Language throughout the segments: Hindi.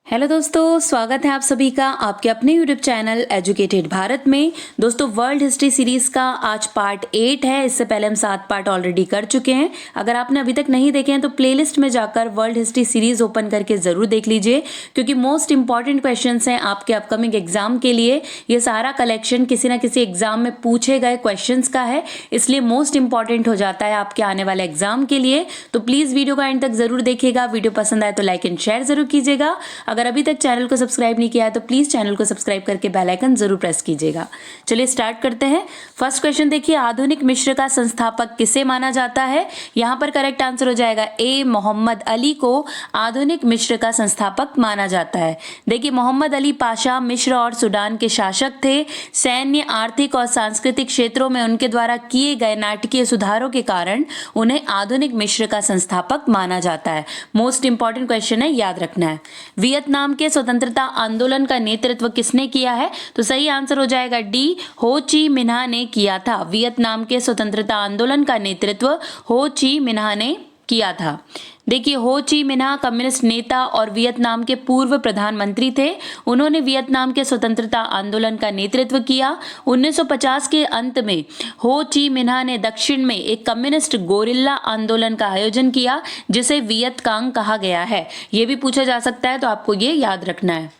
हेलो दोस्तों, स्वागत है आप सभी का आपके अपने यूट्यूब चैनल एजुकेटेड भारत में। दोस्तों, वर्ल्ड हिस्ट्री सीरीज का आज पार्ट 8 है। इससे पहले हम 7 पार्ट ऑलरेडी कर चुके हैं। अगर आपने अभी तक नहीं देखे हैं तो प्लेलिस्ट में जाकर वर्ल्ड हिस्ट्री सीरीज ओपन करके जरूर देख लीजिए, क्योंकि मोस्ट इंपॉर्टेंट क्वेश्चंस हैं आपके अपकमिंग एग्जाम के लिए। ये सारा कलेक्शन किसी ना किसी एग्जाम में पूछे गए क्वेश्चंस का है, इसलिए मोस्ट इंपॉर्टेंट हो जाता है आपके आने वाले एग्जाम के लिए। तो प्लीज वीडियो का एंड तक जरूर देखिएगा। वीडियो पसंद आए तो लाइक एंड शेयर जरूर कीजिएगा। अगर अभी तक चैनल को सब्सक्राइब नहीं किया है तो प्लीज चैनल को सब्सक्राइब करके बेल आइकन जरूर प्रेस कीजिएगा। चलिए स्टार्ट करते हैं। फर्स्ट क्वेश्चन देखिए, आधुनिक मिस्र का संस्थापक किसे माना जाता है? यहां पर करेक्ट आंसर हो जाएगा ए, मोहम्मद अली को आधुनिक मिस्र का संस्थापक माना जाता है। देखिए, मोहम्मद अली पाशा मिस्र और सूडान के शासक थे। सैन्य, आर्थिक और सांस्कृतिक क्षेत्रों में उनके द्वारा किए गए नाटकीय सुधारों के कारण उन्हें आधुनिक मिस्र का संस्थापक माना जाता है। मोस्ट इंपॉर्टेंट क्वेश्चन है, याद रखना है। वियतनाम के स्वतंत्रता आंदोलन का नेतृत्व किसने किया है? तो सही आंसर हो जाएगा डी, हो ची मिन्ह ने किया था। वियतनाम के स्वतंत्रता आंदोलन का नेतृत्व हो ची मिन्ह ने किया था। देखिए, हो ची मिन्ह कम्युनिस्ट नेता और वियतनाम के पूर्व प्रधानमंत्री थे। उन्होंने वियतनाम के स्वतंत्रता आंदोलन का नेतृत्व किया। 1950 के अंत में हो ची मिन्ह ने दक्षिण में एक कम्युनिस्ट गोरिल्ला आंदोलन का आयोजन किया, जिसे वियतकांग कहा गया है। यह भी पूछा जा सकता है, तो आपको ये याद रखना है।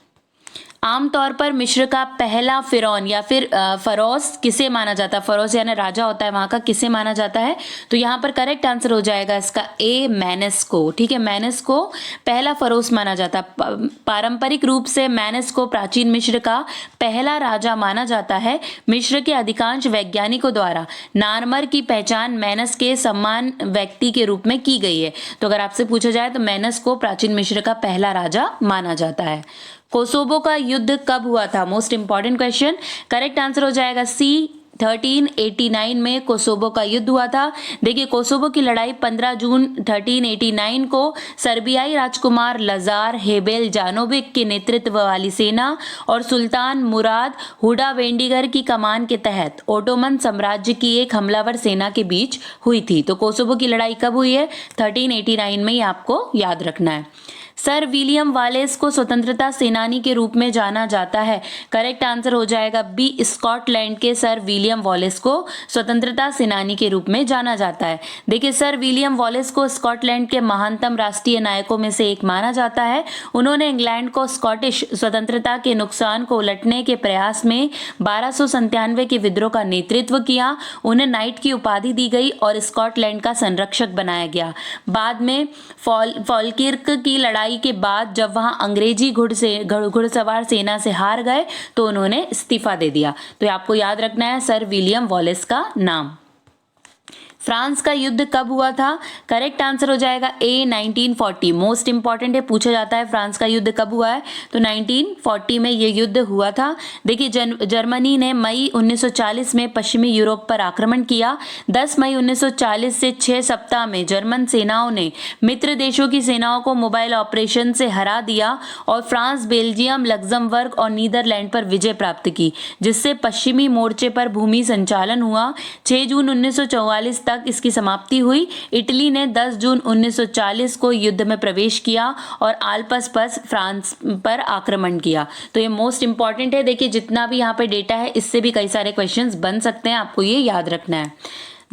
आमतौर पर मिस्र का पहला फिरौन या फिर फरोज किसे माना जाता है? फरोज यानी राजा होता है वहां का, किसे माना जाता है? तो यहाँ पर करेक्ट आंसर हो जाएगा इसका ए, मैनेस को। ठीक है, मैनेस को पहला फरोज माना जाता है। पारंपरिक रूप से मैनेस को प्राचीन मिस्र का पहला राजा माना जाता है। मिस्र के अधिकांश वैज्ञानिकों द्वारा नारमर की पहचान मैनेस के सम्मान व्यक्ति के रूप में की गई है। तो अगर आपसे पूछा जाए तो मैनेस को प्राचीन मिस्र का पहला राजा माना जाता है। कोसोवो का युद्ध कब हुआ था? Most important question. Correct answer हो जाएगा सी, 1389 में कोसोवो का युद्ध हुआ था। देखिए, कोसोवो की लड़ाई 15 जून 1389 को सर्बियाई राजकुमार लजार हेबेल जानोविक के नेतृत्व वाली सेना और सुल्तान मुराद हुडावेंडिगर की कमान के तहत ओटोमन साम्राज्य की एक हमलावर सेना के बीच हुई थी। तो कोसोवो की लड़ाई कब हुई है? 1389 में, ही आपको याद रखना है। सर विलियम वालेस को स्वतंत्रता सेनानी के रूप में जाना जाता है। करेक्ट आंसर हो जाएगा बी, स्कॉटलैंड के सर विलियम वॉलेस को स्वतंत्रता सेनानी के रूप में जाना जाता है। देखिए, सर विलियम वॉलेस को स्कॉटलैंड के महानतम राष्ट्रीय नायकों में से एक माना जाता है। उन्होंने इंग्लैंड को स्कॉटिश स्वतंत्रता के नुकसान को उलटने के प्रयास में 1297 के विद्रोह का नेतृत्व किया। उन्हें नाइट की उपाधि दी गई और स्कॉटलैंड का संरक्षक बनाया गया। बाद में फॉल्किर्क की लड़ाई के बाद जब वहां अंग्रेजी घुड़सवार सेना से हार गए तो उन्होंने इस्तीफा दे दिया। तो आपको याद रखना है सर विलियम वॉलेस का नाम। फ्रांस का युद्ध कब हुआ था? करेक्ट आंसर हो जाएगा ए, 1940। मोस्ट इंपॉर्टेंट है, पूछा जाता है फ्रांस का युद्ध कब हुआ है, तो 1940 में यह युद्ध हुआ था। देखिए, जर्मनी ने मई 1940 में पश्चिमी यूरोप पर आक्रमण किया। 10 मई 1940 से 6 सप्ताह में जर्मन सेनाओं ने मित्र देशों की सेनाओं को मोबाइल ऑपरेशन से हरा दिया और फ्रांस, बेल्जियम, लग्जमबर्ग और नीदरलैंड पर विजय प्राप्त की, जिससे पश्चिमी मोर्चे पर भूमि संचालन हुआ। 6 जून 1944 तक इसकी समाप्ति हुई। इटली ने 10 जून 1940 को युद्ध में प्रवेश किया और आल्प्स फ्रांस पर आक्रमण किया। तो ये मोस्ट इंपॉर्टेंट है। देखिए, जितना भी यहाँ पे डेटा है इससे भी कई सारे क्वेश्चंस बन सकते हैं, आपको ये याद रखना है।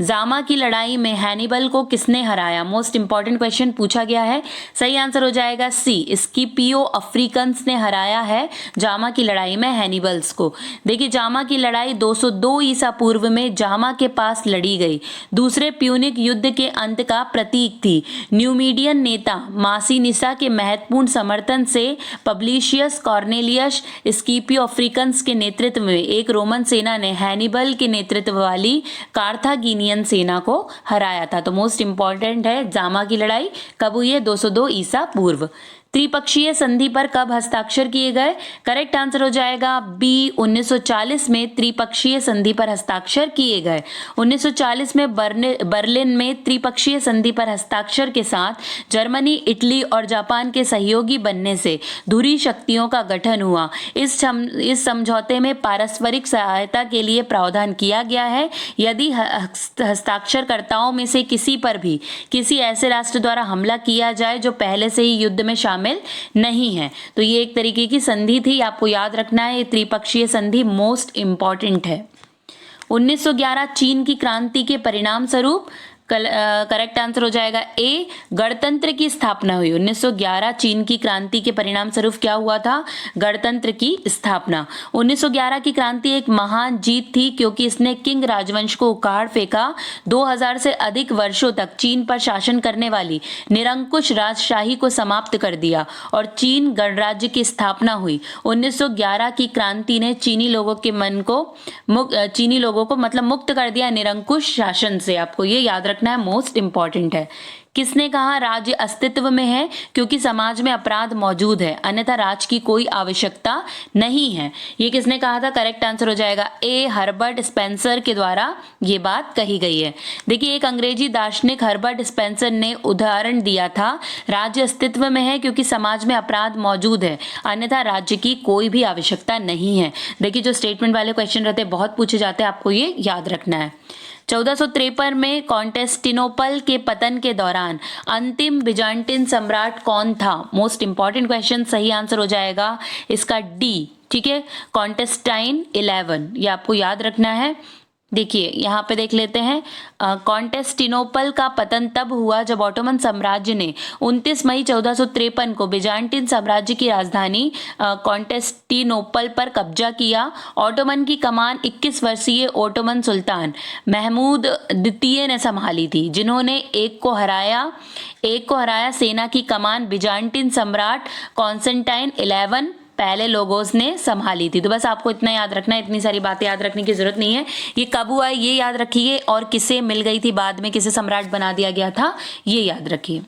जामा की लड़ाई में हैनिबल को किसने हराया? मोस्ट इंपॉर्टेंट क्वेश्चन पूछा गया है। सही आंसर हो जाएगा सी, स्किपियो अफ्रीकन्स ने हराया है जामा की लड़ाई में हैनिबल्स को। देखिए, जामा की लड़ाई 202 ईसा पूर्व में जामा के पास लड़ी गई दूसरे प्यूनिक युद्ध के अंत का प्रतीक थी। न्यूमीडियन नेता मासिनिसा के महत्वपूर्ण समर्थन से पब्लिशियस कॉर्नेलियस स्किपियो अफ्रीकन्स के नेतृत्व में एक रोमन सेना ने हैनिबल के नेतृत्व वाली कार्थागिनियन सेना को हराया था। तो मोस्ट इंपॉर्टेंट है, जामा की लड़ाई कब हुई है? 202 ईसा पूर्व। त्रिपक्षीय संधि पर कब हस्ताक्षर किए गए? करेक्ट आंसर हो जाएगा बी, 1940 में त्रिपक्षीय संधि पर हस्ताक्षर किए गए। 1940 में बर्लिन में त्रिपक्षीय संधि पर हस्ताक्षर के साथ जर्मनी, इटली और जापान के सहयोगी बनने से धुरी शक्तियों का गठन हुआ। इस समझौते में पारस्परिक सहायता के लिए प्रावधान किया गया है। यदि हस्ताक्षरकर्ताओं में से किसी पर भी किसी ऐसे राष्ट्र द्वारा हमला किया जाए जो पहले से ही युद्ध में शामिल शामिल नहीं है। तो ये एक तरीके की संधि थी, आपको याद रखना है, ये त्रिपक्षीय संधि मोस्ट इंपॉर्टेंट है। 1911 चीन की क्रांति के परिणाम स्वरूप करेक्ट आंसर हो जाएगा ए, गणतंत्र की स्थापना हुई। 1911 चीन की क्रांति के परिणाम स्वरूप क्या हुआ था? गणतंत्र की स्थापना। 1911 की क्रांति एक महान जीत थी क्योंकि इसने किंग राजवंश को उखाड़ फेंका। 2000 से अधिक वर्षों तक चीन पर शासन करने वाली निरंकुश राजशाही को समाप्त कर दिया और चीन गणराज्य की स्थापना हुई। 1911 की क्रांति ने चीनी लोगों के मन को मतलब मुक्त कर दिया निरंकुश शासन से। आपको ये याद रखना है, मोस्ट इंपॉर्टेंट है। किसने कहा राज्य अस्तित्व में है क्योंकि समाज में अपराध मौजूद है, अन्यथा राज्य की कोई आवश्यकता नहीं है? ये किसने कहा था? करेक्ट आंसर हो जाएगा ए, हर्बर्ट स्पेंसर के द्वारा ये बात कही गई है। देखिए, एक अंग्रेजी दार्शनिक हर्बर्ट स्पेंसर ने उदाहरण दिया था, राज्य अस्तित्व में है क्योंकि समाज में अपराध मौजूद है, अन्यथा राज्य की कोई भी आवश्यकता नहीं है। देखिए, जो स्टेटमेंट वाले क्वेश्चन रहते हैं बहुत पूछे जाते हैं, आपको ये याद रखना है। 1453 में कॉन्स्टेंटिनोपल के पतन के दौरान अंतिम बिजान्टिन सम्राट कौन था? मोस्ट इंपॉर्टेंट क्वेश्चन, सही आंसर हो जाएगा इसका डी। ठीक है, कॉन्स्टेंटाइन 11, ये आपको याद रखना है। देखिए यहाँ पे देख लेते हैं, कॉन्स्टेंटिनोपल का पतन तब हुआ जब ऑटोमन साम्राज्य ने 29 मई 1453 को बिजान्टिन साम्राज्य की राजधानी कॉन्स्टेंटिनोपल पर कब्जा किया। ऑटोमन की कमान 21 वर्षीय ऑटोमन सुल्तान महमूद द्वितीय ने संभाली थी, जिन्होंने एक को हराया सेना की कमान बिजान्टिन सम्राट कॉन्स्टेंटाइन 11 पहले लोगोस ने संभाली थी। तो बस आपको इतना याद रखना है, इतनी सारी बातें याद रखने की जरूरत नहीं है। ये कब हुआ है ये याद रखिए, और किसे मिल गई थी बाद में, किसे सम्राट बना दिया गया था, ये याद रखिए।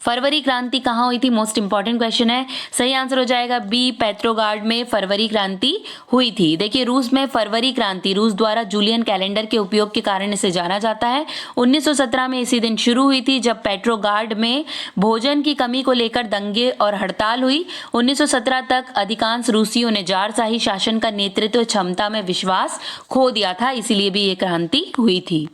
फरवरी क्रांति कहाँ हुई थी? मोस्ट इंपॉर्टेंट क्वेश्चन है। सही आंसर हो जाएगा बी, पेट्रोग्राड में फरवरी क्रांति हुई थी। देखिए, रूस में फरवरी क्रांति रूस द्वारा जूलियन कैलेंडर के उपयोग के कारण इसे जाना जाता है। 1917 में इसी दिन शुरू हुई थी जब पेट्रोग्राड में भोजन की कमी को लेकर दंगे और हड़ताल हुई। 1917 तक अधिकांश रूसियों ने जारशाही शासन का नेतृत्व क्षमता में विश्वास खो दिया था, इसीलिए भी ये क्रांति हुई थी।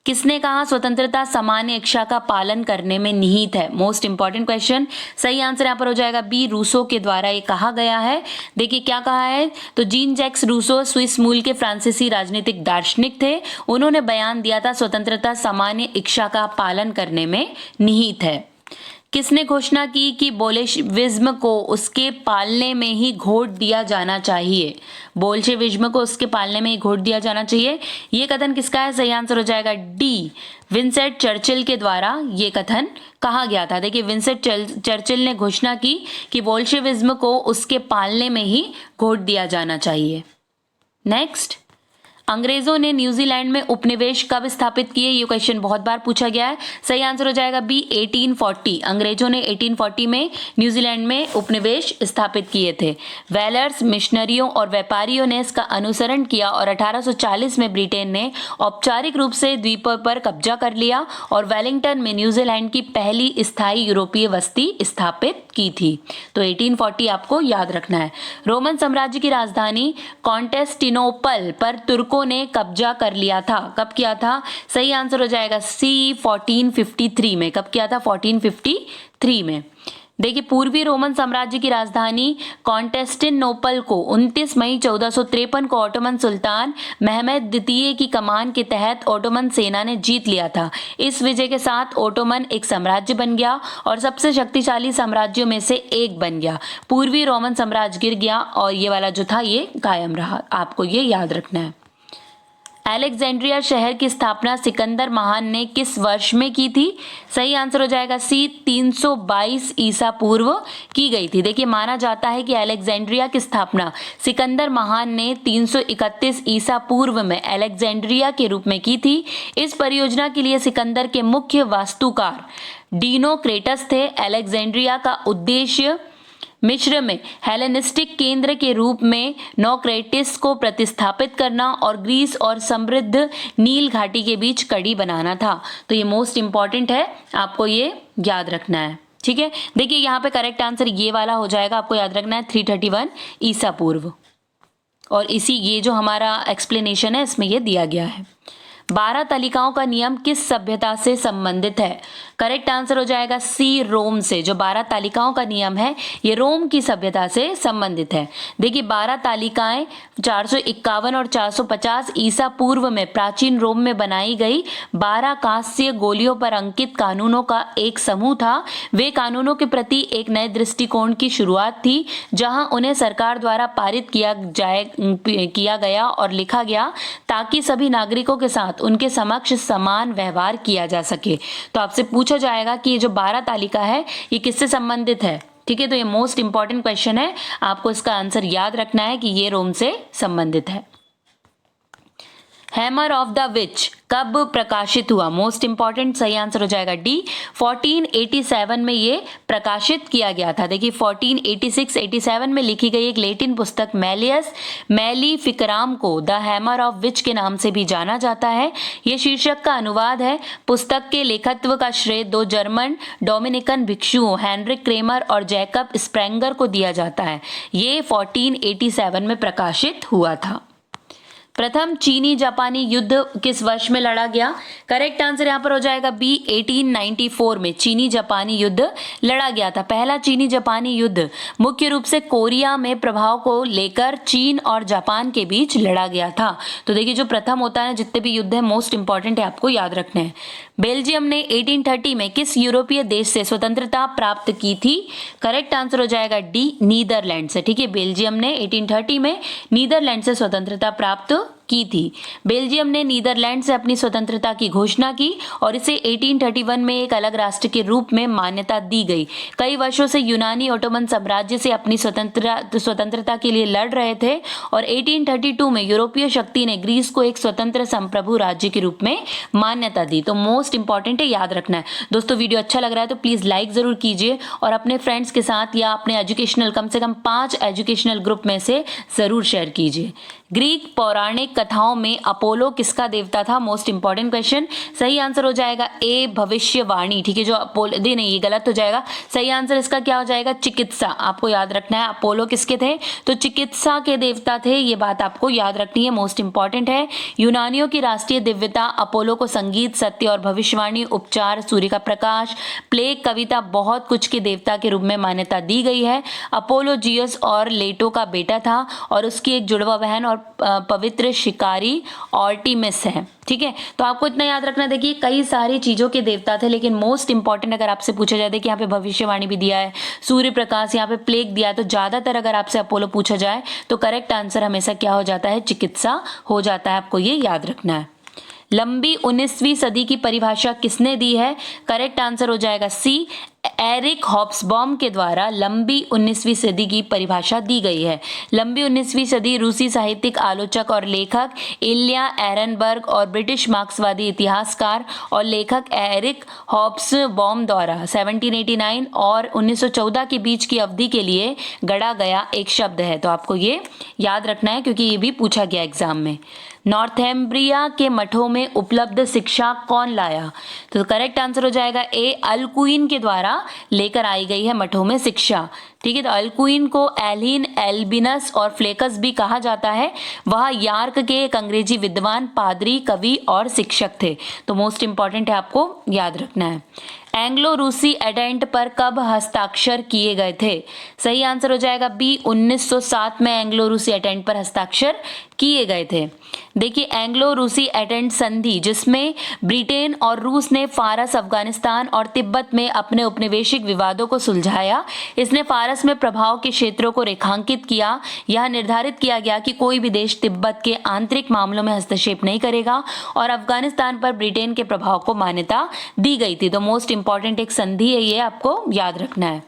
किसने कहा स्वतंत्रता सामान्य इच्छा का पालन करने में निहित है? मोस्ट इंपॉर्टेंट क्वेश्चन, सही आंसर यहाँ पर हो जाएगा बी, रूसो के द्वारा ये कहा गया है। देखिए क्या कहा है, तो जीन जैक्स रूसो स्विस मूल के फ्रांसीसी राजनीतिक दार्शनिक थे। उन्होंने बयान दिया था स्वतंत्रता सामान्य इच्छा का पालन करने में निहित है। किसने घोषणा की कि बोल्शेविज्म को उसके पालने में ही घोट दिया जाना चाहिए? बोल्शेविज्म को उसके पालने में ही घोट दिया जाना चाहिए, ये कथन किसका है? सही आंसर हो जाएगा डी, विंस्टन चर्चिल के द्वारा ये कथन कहा गया था। देखिए, विंस्टन चर्चिल ने घोषणा की कि बोल्शेविज्म को उसके पालने में ही घोट दिया जाना चाहिए। नेक्स्ट, अंग्रेजों ने न्यूजीलैंड में उपनिवेश कब स्थापित किए? ये क्वेश्चन बहुत बार पूछा गया है। सही आंसर हो जाएगा बी, 1840। अंग्रेजों ने 1840 में न्यूजीलैंड में उपनिवेश स्थापित किए थे। वेलर्स, मिशनरियों और व्यापारियों ने इसका अनुसरण किया और 1840 में ब्रिटेन ने औपचारिक रूप से द्वीपों पर कब्जा कर लिया और वेलिंगटन में न्यूजीलैंड की पहली स्थायी यूरोपीय बस्ती स्थापित की थी। तो 1840 आपको याद रखना है। रोमन साम्राज्य की राजधानी कॉन्स्टेंटिनोपल पर तुर्कों ने कब्जा कर लिया था। कब किया था? सही आंसर हो जाएगा सी, 1453 में। कब किया था? 1453 में। देखिए, पूर्वी रोमन साम्राज्य की राजधानी कॉन्स्टेंटिनोपल को 29 मई 1453 को ऑटोमन सुल्तान महमद द्वितीय की कमान के तहत ऑटोमन सेना ने जीत लिया था। इस विजय के साथ ऑटोमन एक साम्राज्य बन गया और सबसे शक्तिशाली साम्राज्यों में से एक बन गया। पूर्वी रोमन साम्राज्य गिर गया और ये वाला जो था ये कायम रहा। आपको ये याद रखना है। अलेक्जेंड्रिया शहर की स्थापना सिकंदर महान ने किस वर्ष में की थी? सही आंसर हो जाएगा सी, 322 ईसा पूर्व की गई थी। देखिए, माना जाता है कि अलेक्जेंड्रिया की स्थापना सिकंदर महान ने 331 ईसा पूर्व में अलेक्जेंड्रिया के रूप में की थी। इस परियोजना के लिए सिकंदर के मुख्य वास्तुकार डिनोक्रेटस थे। अलेक्जेंड्रिया का उद्देश्य मिस्र में हेलेनिस्टिक केंद्र के रूप में नोक्रेटिस को प्रतिस्थापित करना और ग्रीस और समृद्ध नील घाटी के बीच कड़ी बनाना था। तो ये मोस्ट इंपॉर्टेंट है, आपको ये याद रखना है। ठीक है, देखिए यहाँ पे करेक्ट आंसर ये वाला हो जाएगा, आपको याद रखना है 331 ईसा पूर्व। और इसी ये जो हमारा एक्सप्लेनेशन है इसमें ये दिया गया है। 12 तालिकाओं का नियम किस सभ्यता से संबंधित है? करेक्ट आंसर हो जाएगा सी, रोम से। जो 12 तालिकाओं का नियम है ये रोम की सभ्यता से संबंधित है। देखिए 12 तालिकाएं 451 और 450 ईसा पूर्व में प्राचीन रोम में बनाई गई 12 कांस्य गोलियों पर अंकित कानूनों का एक समूह था। वे कानूनों के प्रति एक नए दृष्टिकोण की शुरुआत थी, जहां उन्हें सरकार द्वारा पारित किया गया और लिखा गया ताकि सभी नागरिकों के साथ उनके समक्ष समान व्यवहार किया जा सके। तो आपसे पूछा जाएगा कि ये जो 12 तालिका है ये किससे संबंधित है? ठीक है, तो ये मोस्ट इंपॉर्टेंट क्वेश्चन है, आपको इसका आंसर याद रखना है कि ये रोम से संबंधित है। हैमर ऑफ द विच कब प्रकाशित हुआ? मोस्ट इंपॉर्टेंट, सही आंसर हो जाएगा डी, 1487 में ये प्रकाशित किया गया था। देखिए 1486-87 में लिखी गई एक लैटिन पुस्तक मैलियस मैलिफिकराम को द हैमर ऑफ विच के नाम से भी जाना जाता है। ये शीर्षक का अनुवाद है। पुस्तक के लेखत्व का श्रेय 2 जर्मन डोमिनिकन भिक्षुओं हेनरिक क्रेमर और जैकब स्प्रेंगर को दिया जाता है। ये 1487 में प्रकाशित हुआ था। प्रथम चीनी जापानी युद्ध किस वर्ष में लड़ा गया? करेक्ट आंसर यहाँ पर हो जाएगा बी, 1894 में चीनी जापानी युद्ध लड़ा गया था। पहला चीनी जापानी युद्ध मुख्य रूप से कोरिया में प्रभाव को लेकर चीन और जापान के बीच लड़ा गया था। तो देखिए जो प्रथम होता है, जितने भी युद्ध है मोस्ट इंपॉर्टेंट है, आपको याद रखना है। बेल्जियम ने 1830 में किस यूरोपीय देश से स्वतंत्रता प्राप्त की थी? करेक्ट आंसर हो जाएगा डी, नीदरलैंड से। ठीक है, बेल्जियम ने 1830 में नीदरलैंड से स्वतंत्रता प्राप्त की थी। बेल्जियम ने नीदरलैंड से अपनी स्वतंत्रता की घोषणा की और इसे 1831 में एक अलग राष्ट्र के रूप में मान्यता दी गई। कई वर्षों से यूनानी ओटोमन साम्राज्य से अपनी स्वतंत्रता के लिए लड़ रहे थे और 1832 में यूरोपीय शक्ति ने ग्रीस को एक स्वतंत्र संप्रभु राज्य के रूप में मान्यता दी। तो मोस्ट इंपॉर्टेंट है, याद रखना है। दोस्तों वीडियो अच्छा लग रहा है तो प्लीज लाइक जरूर कीजिए और अपने फ्रेंड्स के साथ या अपने एजुकेशनल कम से कम 5 एजुकेशनल ग्रुप में से जरूर शेयर कीजिए। ग्रीक पौराणिक कथाओं में अपोलो किसका देवता था? Most important question. सही आंसर हो जाएगा ए, भविष्यवाणी। ठीक है, जो अपोलो दे नहीं, ये गलत हो जाएगा। सही आंसर इसका क्या हो जाएगा? चिकित्सा। आपको याद रखना है अपोलो किसके थे? तो चिकित्सा के देवता थे। ये बात आपको याद रखनी है, मोस्ट इंपॉर्टेंट है। यूनानियों की राष्ट्रीय दिव्यता अपोलो को संगीत, सत्य और भविष्यवाणी, उपचार, सूर्य का प्रकाश, प्लेग, कविता, बहुत कुछ के देवता के रूप में मान्यता दी गई है। अपोलो जियस और लेटो का बेटा था और उसकी एक जुड़वा बहन और पवित्र शिकारी आर्टेमिस है। ठीक है, तो आपको इतना याद रखना। देखिए कई सारी चीजों के देवता थे, लेकिन मोस्ट इंपॉर्टेंट अगर आपसे पूछा जाए कि यहाँ पे भविष्यवाणी भी दिया है, सूर्य प्रकाश, यहाँ पे प्लेग दिया है, तो ज्यादातर अगर आपसे अपोलो पूछा जाए तो करेक्ट आंसर हमेशा क्या हो जाता है? चिकित्सा हो जाता है। आपको ये याद रखना है। लंबी 19वीं सदी की परिभाषा किसने दी है? करेक्ट आंसर हो जाएगा सी, एरिक हॉब्सबॉम के द्वारा लंबी 19वीं सदी की परिभाषा दी गई है। लंबी 19वीं सदी रूसी साहित्यिक आलोचक और लेखक इल्या एरनबर्ग और ब्रिटिश मार्क्सवादी इतिहासकार और लेखक एरिक हॉब्सबॉम द्वारा 1789 और 1914 के बीच की अवधि के लिए गढ़ा गया एक शब्द है। तो आपको ये याद रखना है क्योंकि ये भी पूछा गया एग्जाम में। नॉर्थम्ब्रिया के मठों में उपलब्ध शिक्षा कौन लाया? तो करेक्ट आंसर हो जाएगा ए, अल्कुइन के द्वारा लेकर आई गई है मठों में शिक्षा। ठीक है, तो अल्कुइन को एलिन, एल्बिनस और फ्लेकस भी कहा जाता है। वह यार्क के एक अंग्रेजी विद्वान, पादरी, कवि और शिक्षक थे। तो मोस्ट इंपॉर्टेंट है, आपको याद रखना है। एंग्लो रूसी एडेंट पर कब हस्ताक्षर किए गए थे? सही आंसर हो जाएगा बी, 1907 में एंग्लो रूसी एडेंट पर हस्ताक्षर किए गए थे। देखिए एंग्लो रूसी एडेंट संधि, जिसमें ब्रिटेन और रूस ने फारस, अफगानिस्तान और तिब्बत में अपने उपनिवेशिक विवादों को सुलझाया। इसने फारस में प्रभाव के क्षेत्रों को रेखांकित किया। यह निर्धारित किया गया कि कोई भी देश तिब्बत के आंतरिक मामलों में हस्तक्षेप नहीं करेगा और अफगानिस्तान पर ब्रिटेन के प्रभाव को मान्यता दी गई थी। तो मोस्ट इंपॉर्टेंट एक संधि है, ये आपको याद रखना है।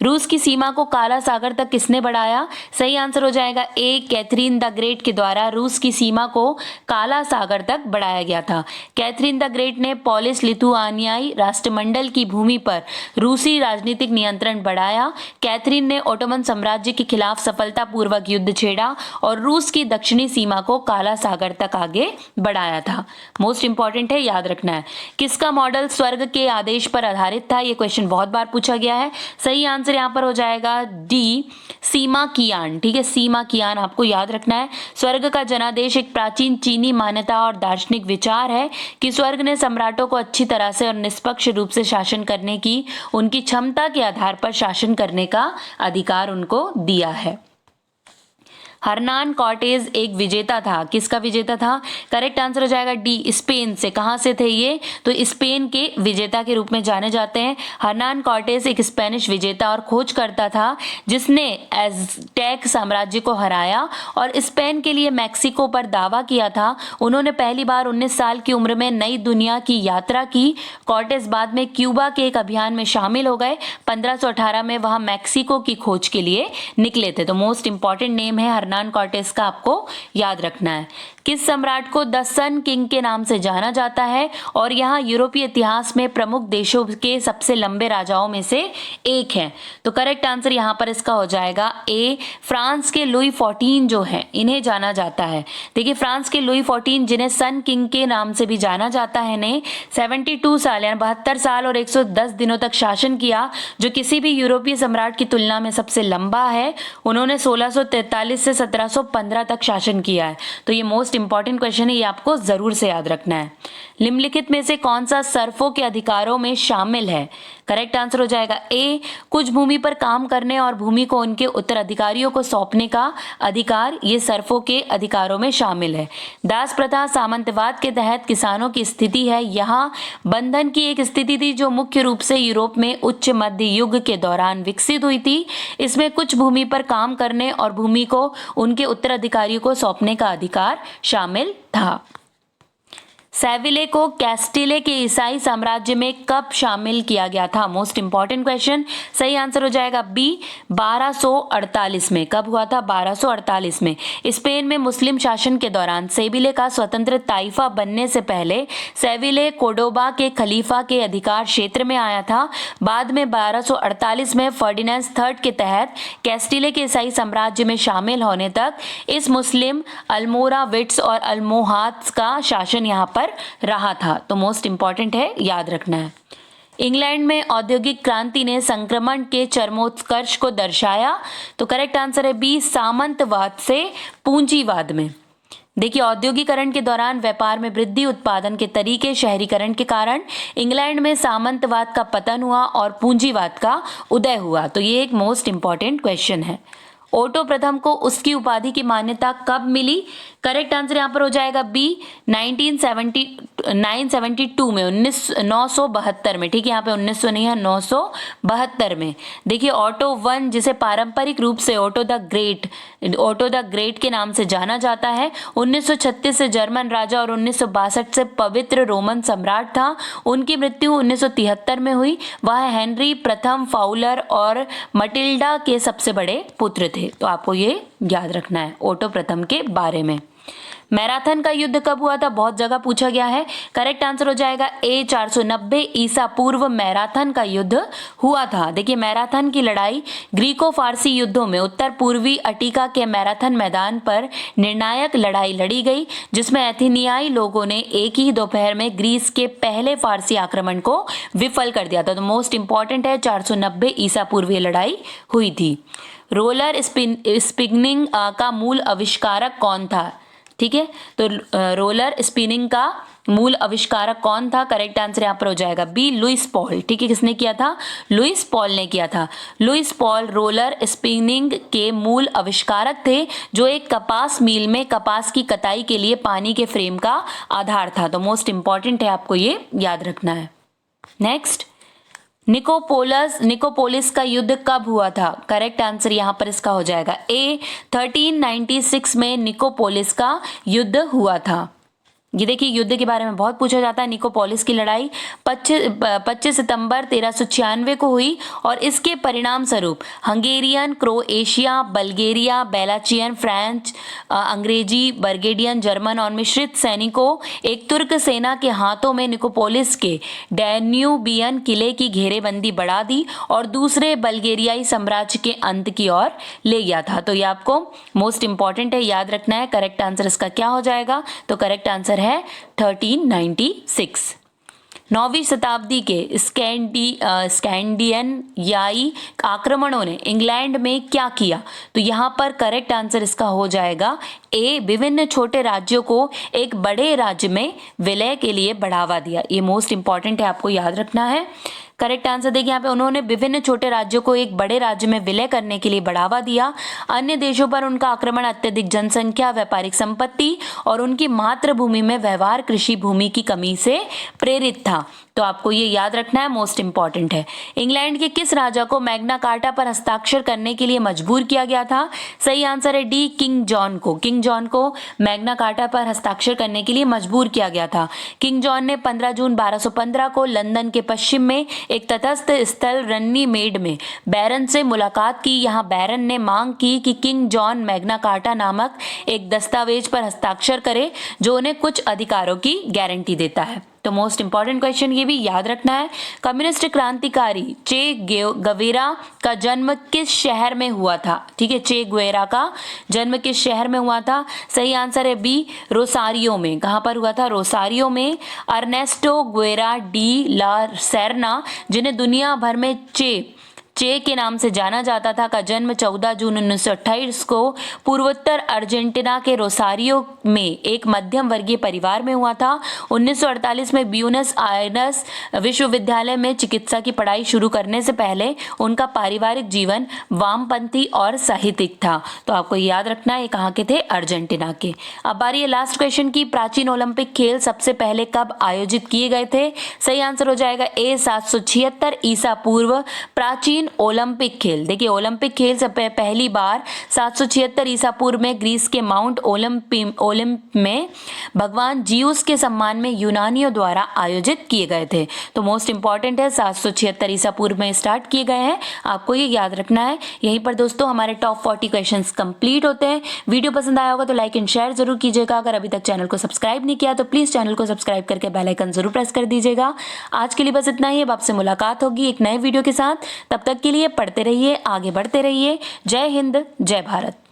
रूस की सीमा को काला सागर तक किसने बढ़ाया? सही आंसर हो जाएगा ए, कैथरीन द ग्रेट के द्वारा रूस की सीमा को काला सागर तक बढ़ाया गया था। कैथरीन द ग्रेट ने पोलिस लिथुआनियाई राष्ट्रमंडल की भूमि पर रूसी राजनीतिक नियंत्रण बढ़ाया। कैथरीन कैथरीन ने ओटोमन साम्राज्य के खिलाफ सफलतापूर्वक युद्ध छेड़ा और रूस की दक्षिणी सीमा को काला सागर तक आगे बढ़ाया था। मोस्ट इंपॉर्टेंट है, याद रखना है। किसका मॉडल स्वर्ग के आदेश पर आधारित था? ये क्वेश्चन बहुत बार पूछा गया है। सही आंसर यहाँ पर हो जाएगा डी, सीमा कियान। ठीक है, सीमा कियान आपको याद रखना है। स्वर्ग का जनादेश एक प्राचीन चीनी मान्यता और दार्शनिक विचार है कि स्वर्ग ने सम्राटों को अच्छी तरह से और निष्पक्ष रूप से शासन करने की, उनकी क्षमता के आधार पर शासन करने का अधिकार उनको दिया है। हर्नान कॉर्टेज एक विजेता था। किसका विजेता था? करेक्ट आंसर हो जाएगा डी, स्पेन से। कहां से थे ये? तो स्पेन के विजेता के रूप में जाने जाते हैं। हर्नान कॉर्टेज एक स्पेनिश विजेता और खोजकर्ता था जिसने एज़टेक साम्राज्य को हराया और स्पेन के लिए मैक्सिको पर दावा किया था। उन्होंने पहली बार 19 साल की उम्र में नई दुनिया की यात्रा की। कॉर्टेज बाद में क्यूबा के एक अभियान में शामिल हो गए। 1518 में वहां मैक्सिको की खोज के लिए निकले थे। तो मोस्ट इंपॉर्टेंट नेम है हर्नान कॉर्टेज का, आपको याद रखना है। किस सम्राट को द सन किंग के नाम से जाना जाता है और यहाँ यूरोपीय इतिहास में प्रमुख देशों के सबसे लंबे राजाओं में से एक है? तो करेक्ट आंसर यहाँ पर इसका हो जाएगा ए, फ्रांस के लुई 14 जो है इन्हें जाना जाता है। देखिए फ्रांस के लुई 14 जिन्हें सन किंग के नाम से भी जाना जाता है ने 72 साल यानी 72 साल और 110 दिनों तक शासन किया, जो किसी भी यूरोपीय सम्राट की तुलना में सबसे लंबा है। उन्होंने 1643 से 1715 तक शासन किया है। तो ये मोस्ट इंपॉर्टेंट क्वेश्चन है, ये आपको जरूर से याद रखना है। निम्नलिखित में से कौन सा सर्फों के अधिकारों में शामिल है? करेक्ट आंसर हो जाएगा ए, कुछ भूमि पर काम करने और भूमि को उनके उत्तराधिकारियों को सौंपने का अधिकार, ये सर्फों के अधिकारों में शामिल है। दास प्रथा सामंतवाद के तहत किसानों की स्थिति है। यहाँ बंधन की एक स्थिति थी जो मुख्य रूप से यूरोप में उच्च मध्य युग के दौरान विकसित हुई थी। इसमें कुछ भूमि पर काम करने और भूमि को उनके उत्तराधिकारियों को सौंपने का अधिकार शामिल था। सेविले को कैस्टिले के ईसाई साम्राज्य में कब शामिल किया गया था? Most important question. सही आंसर हो जाएगा बी, 1248 में। कब हुआ था? 1248 में। स्पेन में मुस्लिम शासन के दौरान सेविले का स्वतंत्र ताइफा बनने से पहले सेविले कोर्डोबा के खलीफा के अधिकार क्षेत्र में आया था। बाद में 1248 में फर्डिनेंड थर्ड के तहत कैस्टिले के ईसाई साम्राज्य में शामिल होने तक इस मुस्लिम अल्मोराविट्स और अल्मोहाद्स का शासन यहाँ पर रहा था। तो मोस्ट इंपॉर्टेंट है, याद रखना है। इंग्लैंड में औद्योगिक क्रांति ने संक्रमण के चरमोत्कर्ष को दर्शाया। तो करेक्ट आंसर है बी, सामंतवाद से पूंजीवाद में। देखिए औद्योगिकरण के दौरान व्यापार में वृद्धि, उत्पादन के तरीके, शहरीकरण के कारण इंग्लैंड में सामंतवाद का पतन हुआ और पूंजीवाद का उदय हुआ। तो ये एक मोस्ट इंपॉर्टेंट क्वेश्चन है। ओटो प्रथम को उसकी उपाधि की मान्यता कब मिली? करेक्ट आंसर यहाँ पर हो जाएगा बी, 972 में, 972 में। ठीक है, यहाँ पे 1900 नहीं है, 972 में। देखिए ऑटो वन, जिसे पारंपरिक रूप से ओटो द ग्रेट के नाम से जाना जाता है, 1936 से जर्मन राजा और 1962 से पवित्र रोमन सम्राट था। उनकी मृत्यु 1973 में हुई। वह हेनरी प्रथम फाउलर और मटिल्डा के सबसे बड़े पुत्र थे। तो आपको ये याद रखना है ओटो प्रथम के बारे में। मैराथन का युद्ध कब हुआ था? बहुत जगह पूछा गया है। करेक्ट आंसर हो जाएगा ए, 490 ईसा पूर्व मैराथन का युद्ध हुआ था। देखिए मैराथन की लड़ाई ग्रीको फारसी युद्धों में उत्तर पूर्वी अटिका के मैराथन मैदान पर निर्णायक लड़ाई लड़ी गई, जिसमें एथेनियाई लोगों ने एक ही दोपहर में ग्रीस के पहले फारसी आक्रमण को विफल कर दिया था। तो मोस्ट इंपॉर्टेंट है, 490 ईसा पूर्व ये लड़ाई हुई थी। रोलर स्पिनिंग का मूल आविष्कारक कौन था? ठीक है, तो रोलर स्पिनिंग का मूल आविष्कारक कौन था? करेक्ट आंसर यहाँ पर हो जाएगा बी, लुइस पॉल। ठीक है, किसने किया था? लुइस पॉल ने किया था। लुइस पॉल रोलर स्पिनिंग के मूल आविष्कारक थे, जो एक कपास मिल में कपास की कताई के लिए पानी के फ्रेम का आधार था। तो मोस्ट इंपॉर्टेंट है, आपको ये याद रखना है। नेक्स्ट, निकोपोलिस का युद्ध कब हुआ था? करेक्ट आंसर यहाँ पर इसका हो जाएगा ए, 1396 में निकोपोलिस का युद्ध हुआ था। ये देखिए युद्ध के बारे में बहुत पूछा जाता है। निकोपोलिस की लड़ाई 25 सितंबर 1396 को हुई और इसके परिणाम स्वरूप हंगेरियन, क्रोएशिया, बल्गेरिया, बेलाचियन, फ्रेंच, अंग्रेजी, बर्गेडियन, जर्मन और मिश्रित सैनिकों एक तुर्क सेना के हाथों में निकोपोलिस के डैन्यूबियन किले की घेरेबंदी बढ़ा दी और दूसरे बल्गेरियाई साम्राज्य के अंत की ओर ले गया था। तो ये आपको मोस्ट इंपॉर्टेंट है, याद रखना है। करेक्ट आंसर इसका क्या हो जाएगा? तो करेक्ट आंसर है 1396। 9वीं शताब्दी के स्कैंडियन आक्रमणों ने इंग्लैंड में क्या किया? तो यहाँ पर करेक्ट आंसर इसका हो जाएगा ए, विभिन्न छोटे राज्यों को एक बड़े राज्य में विलय के लिए बढ़ावा दिया। ये मोस्ट इंपॉर्टेंट है, आपको याद रखना है। करेक्ट आंसर देखिए यहाँ पे, उन्होंने विभिन्न छोटे राज्यों को एक बड़े राज्य में विलय करने के लिए बढ़ावा दिया। अन्य देशों पर उनका आक्रमण अत्यधिक जनसंख्या, व्यापारिक संपत्ति और उनकी मातृभूमि में व्यवहार कृषि भूमि की कमी से प्रेरित था। तो आपको ये याद रखना है, मोस्ट इंपॉर्टेंट है। इंग्लैंड के किस राजा को मैग्ना कार्टा पर हस्ताक्षर करने के लिए मजबूर किया गया था? सही आंसर है डी, किंग जॉन को। किंग जॉन को मैग्ना कार्टा पर हस्ताक्षर करने के लिए मजबूर किया गया था। किंग जॉन ने 15 जून 1215 को लंदन के पश्चिम में एक तटस्थ स्थल रन्नीमेड में बैरन से मुलाकात की। यहाँ बैरन ने मांग की कि किंग जॉन मैग्ना कार्टा नामक एक दस्तावेज पर हस्ताक्षर करे जो उन्हें कुछ अधिकारों की गारंटी देता है। तो मोस्ट इंपॉर्टेंट क्वेश्चन ये भी याद रखना है। कम्युनिस्ट क्रांतिकारी चे गवेरा का जन्म किस शहर में हुआ था? ठीक है, चे गुवेरा का जन्म किस शहर में हुआ था? सही आंसर है बी, रोसारियो में। कहां पर हुआ था? रोसारियो में। अर्नेस्टो गुवेरा डी ला सेरना, जिन्हें दुनिया भर में चे के नाम से जाना जाता था, का जन्म 14 जून 1928 को पूर्वोत्तर अर्जेंटीना के रोसारियो में एक मध्यम वर्गीय परिवार में हुआ था। 1948 में ब्यूनस आयर्स विश्वविद्यालय में चिकित्सा की पढ़ाई शुरू करने से पहले उनका पारिवारिक जीवन वामपंथी और साहित्यिक था। तो आपको याद रखना है, ये कहाँ के थे? अर्जेंटीना के। अब बारी है लास्ट क्वेश्चन की। प्राचीन ओलंपिक खेल सबसे पहले कब आयोजित किए गए थे? सही आंसर हो जाएगा ए, 776 ईसा पूर्व। प्राचीन ओलंपिक खेल, देखिए ओलंपिक खेल से पहली बार 776 ईसा पूर्व में ग्रीस के माउंट ओलंप में भगवान जियूस के सम्मान में यूनानियों द्वारा आयोजित किए गए थे। तो मोस्ट इंपॉर्टेंट है, 776 ईसा पूर्व में स्टार्ट किए गए हैं, आपको ये याद रखना है। यहीं पर दोस्तों हमारे टॉप 40 क्वेश्चंस कंप्लीट होते हैं। वीडियो पसंद आया होगा तो लाइक एंड शेयर जरूर कीजिएगा। अगर अभी तक चैनल को सब्सक्राइब नहीं किया तो प्लीज चैनल को सब्सक्राइब करके बेल आइकन जरूर प्रेस कर दीजिएगा। आज के लिए बस इतना ही। अब आपसे मुलाकात होगी एक नए वीडियो के साथ। तब तक के लिए पढ़ते रहिए, आगे बढ़ते रहिए। जय हिंद, जय भारत।